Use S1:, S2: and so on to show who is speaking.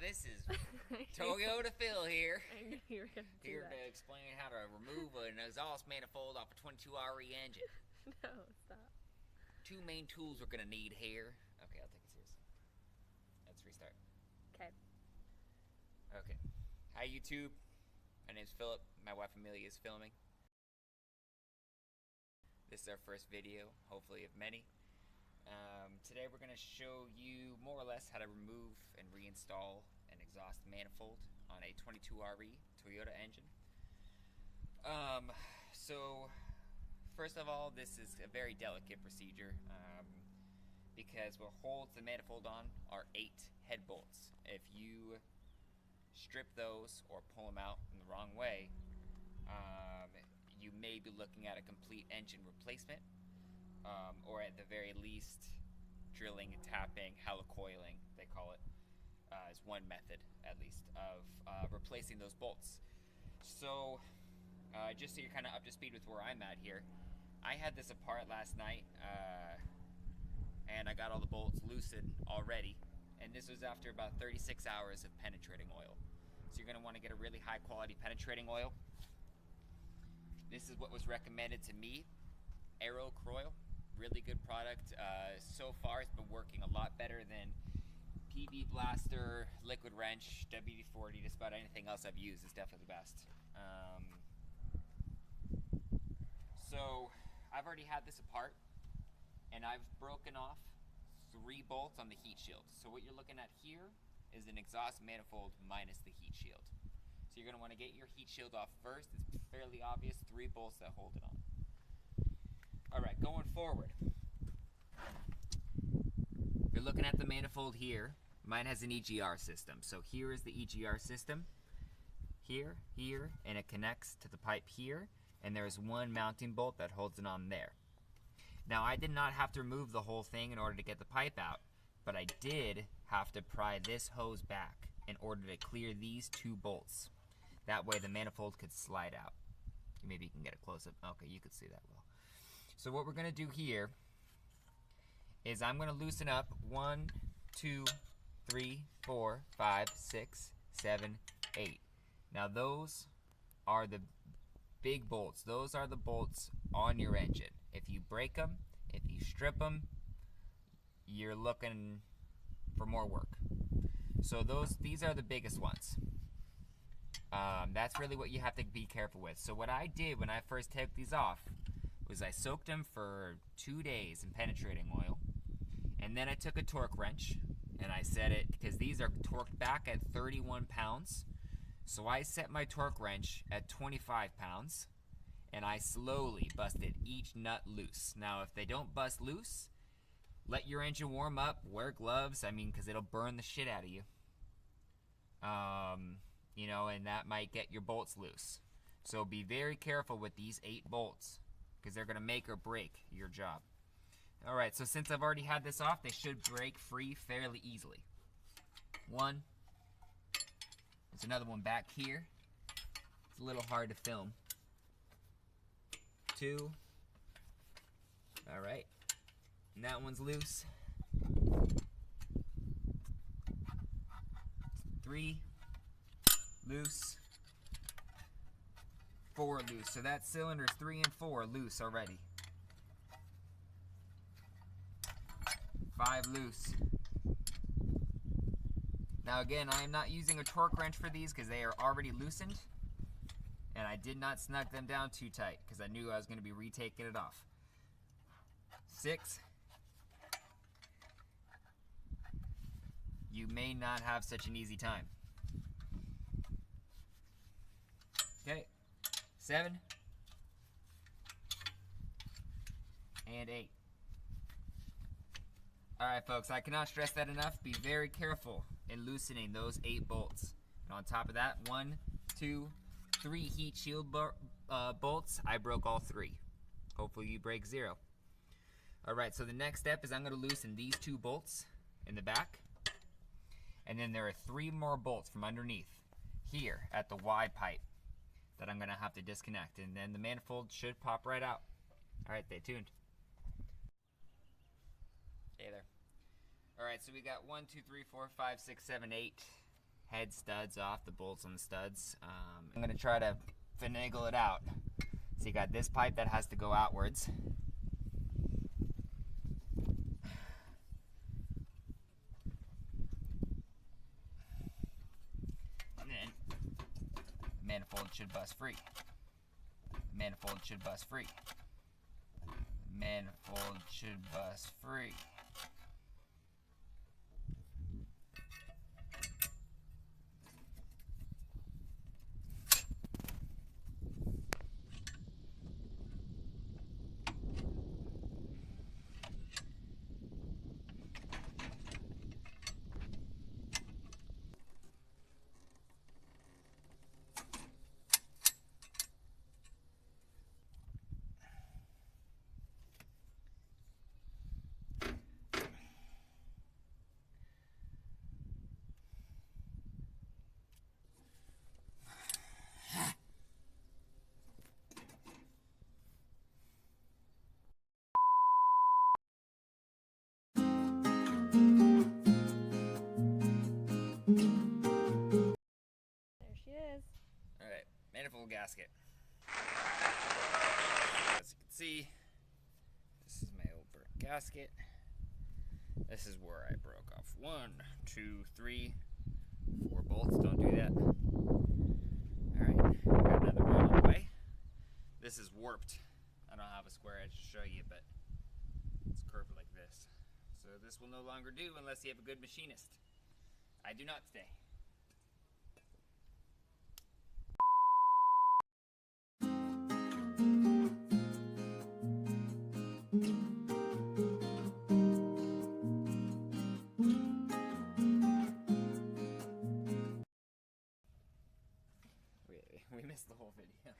S1: This is Toyota Phil here.
S2: I knew you were going to do
S1: Here
S2: that.
S1: to explain how to remove an exhaust manifold off a 22RE engine.
S2: No, stop.
S1: Two main tools we're going to need here. Okay, I'll take it seriously. Let's restart.
S2: Okay.
S1: Okay. Hi, YouTube. My name's Phillip. My wife Amelia is filming. This is our first video, hopefully of many. Today we're going to show you more or less how to remove and reinstall an exhaust manifold on a 22RE Toyota engine. So first of all, this is a very delicate procedure because what holds the manifold on are 8 head bolts. If you strip those or pull them out in the wrong way, you may be looking at a complete engine replacement, or at the very least drilling, tapping, helicoiling, they call it, is one method at least of replacing those bolts. So just so you're kind of up to speed with where I'm at here, I had this apart last night and I got all the bolts loosened already, and this was after about 36 hours of penetrating oil. So you're going to want to get a really high quality penetrating oil. This is what was recommended to me, Aero Croil. Really good product. So far it's been working a lot better than PB Blaster, Liquid Wrench, WD-40, just about anything else I've used is definitely the best. So I've already had this apart and I've broken off 3 bolts on the heat shield. So what you're looking at here is an exhaust manifold minus the heat shield. So you're going to want to get your heat shield off first. It's fairly obvious, 3 bolts that hold it on. Alright, going forward. If you're looking at the manifold here, mine has an EGR system. So here is the EGR system. Here, and it connects to the pipe here, and there's one mounting bolt that holds it on there. Now I did not have to remove the whole thing in order to get the pipe out, but I did have to pry this hose back in order to clear these 2 bolts. That way the manifold could slide out. Maybe you can get a close-up. Okay, you could see that well. So what we're going to do here is I'm going to loosen up 1, 2, 3, 4, 5, 6, 7, 8. Now those are the big bolts. Those are the bolts on your engine. If you break them, if you strip them, you're looking for more work. So these are the biggest ones. That's really what you have to be careful with. So what I did when I first took these off was I soaked them for 2 days in penetrating oil, and then I took a torque wrench and I set it, because these are torqued back at 31 pounds, so I set my torque wrench at 25 pounds and I slowly busted each nut loose. Now if they don't bust loose, let your engine warm up, wear gloves, because it'll burn the shit out of you. You know, and that might get your bolts loose. So be very careful with these 8 bolts, because they're going to make or break your job. Alright, so since I've already had this off, they should break free fairly easily. 1. There's another one back here. It's a little hard to film. 2. Alright. And that one's loose. 3. Loose. 4 loose. So that cylinder's 3 and 4 loose already. 5 loose. Now again, I am not using a torque wrench for these because they are already loosened, and I did not snug them down too tight because I knew I was going to be retaking it off. 6. You may not have such an easy time. Okay, 7 and 8. Alright folks, I cannot stress that enough. Be very careful in loosening those 8 bolts. And on top of that, 1, 2, 3 heat shield bolts. I broke all 3. Hopefully you break 0. Alright, so the next step is I'm going to loosen these 2 bolts in the back. And then there are 3 more bolts from underneath here at the Y pipe that I'm going to have to disconnect. And then the manifold should pop right out. Alright, stay tuned. Hey there. Alright, so we got 1, 2, 3, 4, 5, 6, 7, 8 head studs off, the bolts on the studs. I'm gonna try to finagle it out. So you got this pipe that has to go outwards. And then manifold should bust free. Manifold should bust free. Manifold should bust free.
S2: There she is.
S1: Alright, manifold gasket. As you can see, this is my old burnt gasket. This is where I broke off 1, 2, 3, 4 bolts. Don't do that. Alright, got another one on the way. This is warped. I don't have a square edge to show you, but it's curved like this. So this will no longer do unless you have a good machinist. I do not today. We missed the whole video.